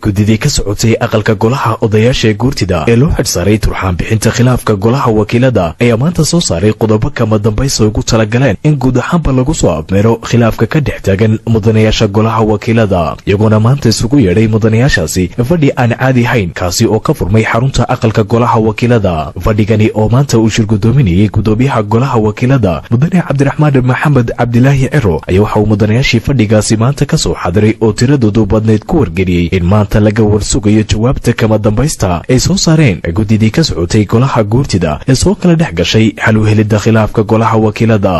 gudidii ka socotay aqalka golaha odayaasha guurtida ee loo xidhsaaray turxaan bixinta khilaafka golaha wakiilada ayaa maanta soo saaray qodobo kama dambaysa ugu talagaleen in guud ahaanba lagu soo abmeero khilaafka ka dhex taagan mudanayaasha golaha wakiilada iyagoona maanta isugu yeedhay mudanayaashaasi fadhi aan caadi ahayn kaasi oo ka furmay xarunta aqalka golaha wakiilada fadhigani oo maanta uu shirgudoominayay gudoomiyaha golaha wakiilada mudane cabdiraxmaan maxamed cabdilaahi ciro ayaa waxa uu mudanayaashii fadhigaasi maanta ka soo xadiray oo tiradoodu badnayd ku wargeliyey in maanta laga warsugayo jawaabta kama dambaysta ay soo saareen gudidii ka socotay golaha guurtida ee soo kala dhex gashay xal u helidda khilaafka golaha wakiilada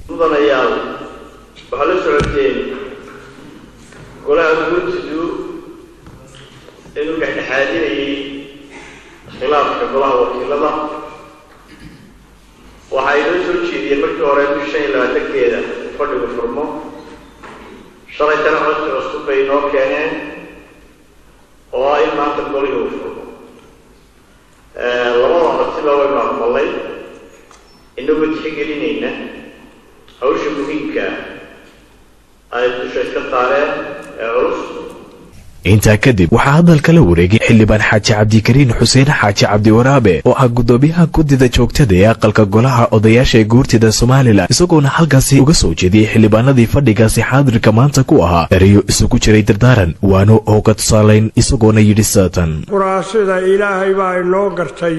mudanayaal waxaa la socoteen golaha guurtidu inuu dhexdhexaadinayay khilaafka golaha wakiilada waxay loo soo jeediyeen markii hore bisha 25-keeda fadhigu furmo shalaytana codsi cusub bay noo keeneen oo ay maanta goliga u furmo labada codsiba waynu aqbalay inagoo tixgelinayna hawsha muhiimka ay dusha iska saareen ee culus intaa kadib waxaa hadalka la wareegay xildhibaan xaaji cabdikariin xuseen xaaji cabdiwaraabe oo ah gudoomiyaha gudida joogtada ee aqalka golaha odayaasha guurtida Soomaaliland isagoona halkaasi uga soo jeediyay xildhibaanadii fadhigaasi xaadirka maanta ku ahaa erayo isugu jiray dardaaran waano oo ka tusaaleyn isagoona yidhi saatan quraasada ilaahay baa inoo gartay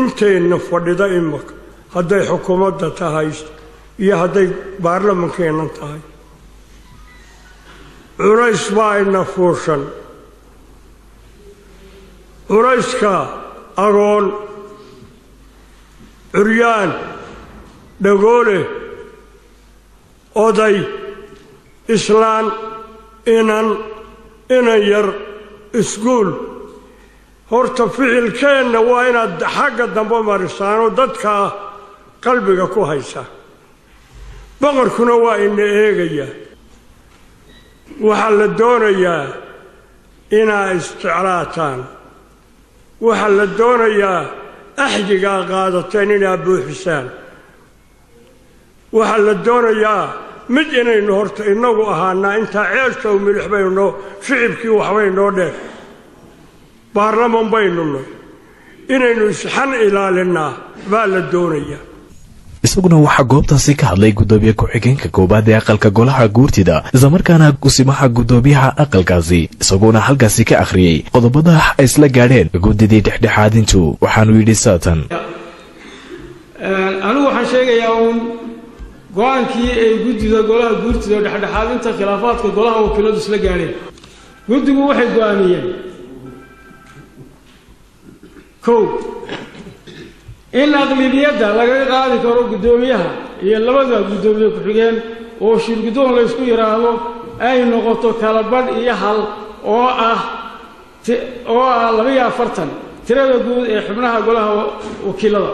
inteenna fadhida imaka hadday xukuumadda tahay iyo hadday baarlamaankeena tahay culays baa ina fuushan culayska agoon curyaan dhagoole oday islaan inan yar iskuul horta ficilkeenna waa inaad xagga dambe marisaanoo dadka qalbiga ku haysa boqorkuna waa ina eegaya waxaa la doonayaa inaa isjeclaataan waxaa la doonayaa axjigaa qaadateen inaa buuxisaan waxaa la doonayaa mid inaynu horta inagu ahaanaa intaa ceelka u milix baynu shicibkii waxbay noo dheer baarlaman baynu nahay inaynu isxan ilaalinaa baa la doonayaa isaguna waxaa goobtaasi ka hadlay gudoomiye ku-xigeenka koobaad ee aqalka golaha guurtida islamarkaana gusimaha gudoomiyaha aqalkaasi isagoona halkaasi ka akhriyey qodobada ay isla gaadheen gudidii dhexdhexaadintu waxaanu yidhi saatan anigu waxaan sheegayaa uun go-aankii ay gudida golaha guurtida oo dhexdhexaadinta khilaafaadka golaha wakiiladu isla gaadheen guddigu waxay go-aamiyeen kow in aqlabiyadda laga qaadi karo gudoomiyaha iyo labada gudoomiye ku-xigeen oo shirgudoon la isku yiraahdo ay noqoto kala badh iyo hal oo ah 42 tirada guud ee xubnaha golaha wakiilada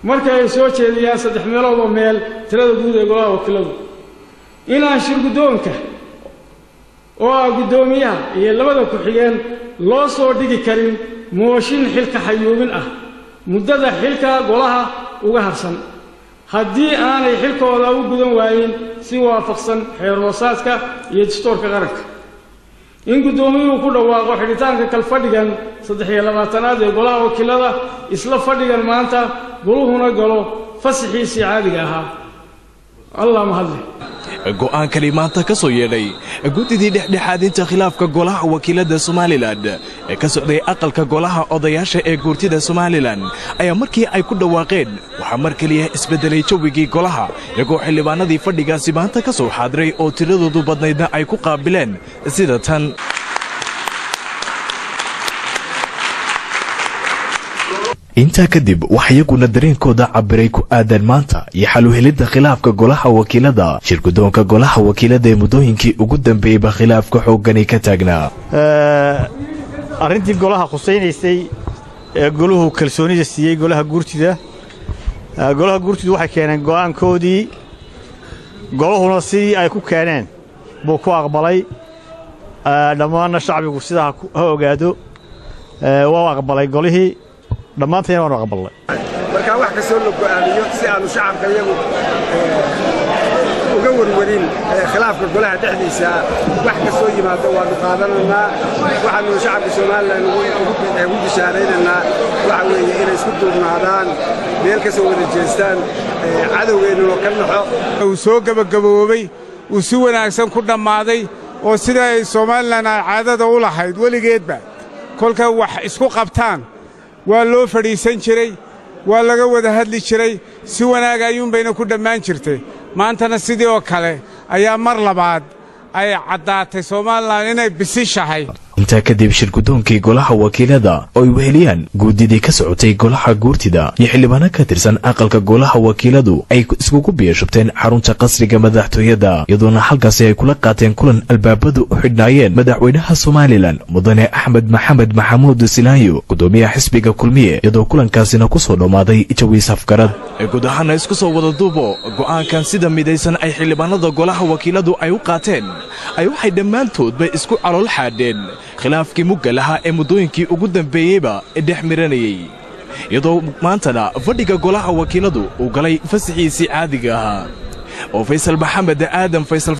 marka ay soo jeediyaan 3 meelood oo meel tirada guud ee golaha wakiilada in aan shirgudoonka oo ah gudoomiyaha iyo labada ku-xigeen loo soo dhigi karin mooshin xilka xayuubin ah muddada xilka golaha uga harsan haddii aanay xilkooda u gudan waayin si waafaqsan xeer hoosaadka iyo dastuurka qaranka in gudoomiyuhu ku dhawaaqo xidhitaanka kalfadhigan 23aad ee golaha wakiilada isla fadhigan maanta goluhuna galo fasaxiisii caadiga ahaa allah mahadle go'aankani maanta ka soo yeedhay gudidii dhexdhexaadinta khilaafka golaha wakiilada Soomaaliland ee ka socday aqalka golaha odayaasha ee guurtida Soomaaliland ayaa markii ay ku dhawaaqeen waxa mar kaliya isbedelay jawigii golaha iyagoo xildhibaanadii fadhigaasi maanta ka soo xaadiray oo tiradoodu badnaydna ay ku qaabileen sida tan inta kadib waxa iyaguna dareenkooda cabiray ku aadan maanta iyo xal u helidda khilaafka golaha wakiilada shirgudoonka golaha wakiilada ee muddooyinkii ugu dambeeyay khilaafka xoogani ka taagnaa arrintii golaha khusaynaysay ee goluhu kalsoonida siiyay golaha guurtida waxay keeneen go'aankoodii goluhuna sidii ay ku keeneen buu ku aqbalay dhammaanna shacbigu sidaa ha ogaado waa aqbalay golihii dhammaanteen waanu aqbalnay marka wax ka soo go'aamiyo si aanu shacabka iyagu u uga warwarin khilaafka golaha dhexdiisa wax ka soo yimaado waanu qaadananaa waxaanu shacabka Soomaaliland ugu bishaaraynaynaa waxa weeye inay isku duubnaadaan meel ka soo wada jeestaan cadawgeena oo ka naxo uu soo gabagaboobay uu si wanaagsan ku dhammaaday oo sida ay Soomaaliland ay caadada u lahayd weligeedba kolka wax isku qabtaan waa loo fadhiisan jiray waa laga wada hadli jiray si wanaag ayuun bayna ku dhammaan jirtay maantana sidii oo kale ayaa mar labaad ay caddaatay Soomaaliland inay bisishahay inta kadib shirgudoonkii golaha wakiilada oo ay weheliyaan guudidii ka socotay golaha guurtida iyo xildhibaano ka tirsan aqalka golaha wakiiladu ay iskugu biyashubteen xarunta qasriga madaxtooyada iyadoona halkaasi ay kula qaateen kulan albaabadu u xidhnaayeen madaxweynaha Soomaaliland mudane Axmed Maxamed Maxamuud Silaayo gudoomiyaha xisbiga kulmiye iyadoo kulankaasina ku soo dhamaaday jawi safgarad guud ahaan isku soo wada duubo go'aankan sida midaysan ay xildhibaanada golaha wakiiladu ay u qaateen ay waxay dhammaantoodba isku calool xaadeen khilaafkii mugga lahaa ee muddooyinkii ugu dambeeyeyba dhex miranayay iyadoo maantana fadhiga golaha wakiiladu uu galay fasaxiisii caadiga ahaa oo Faysal Maxamed Aadan Faysal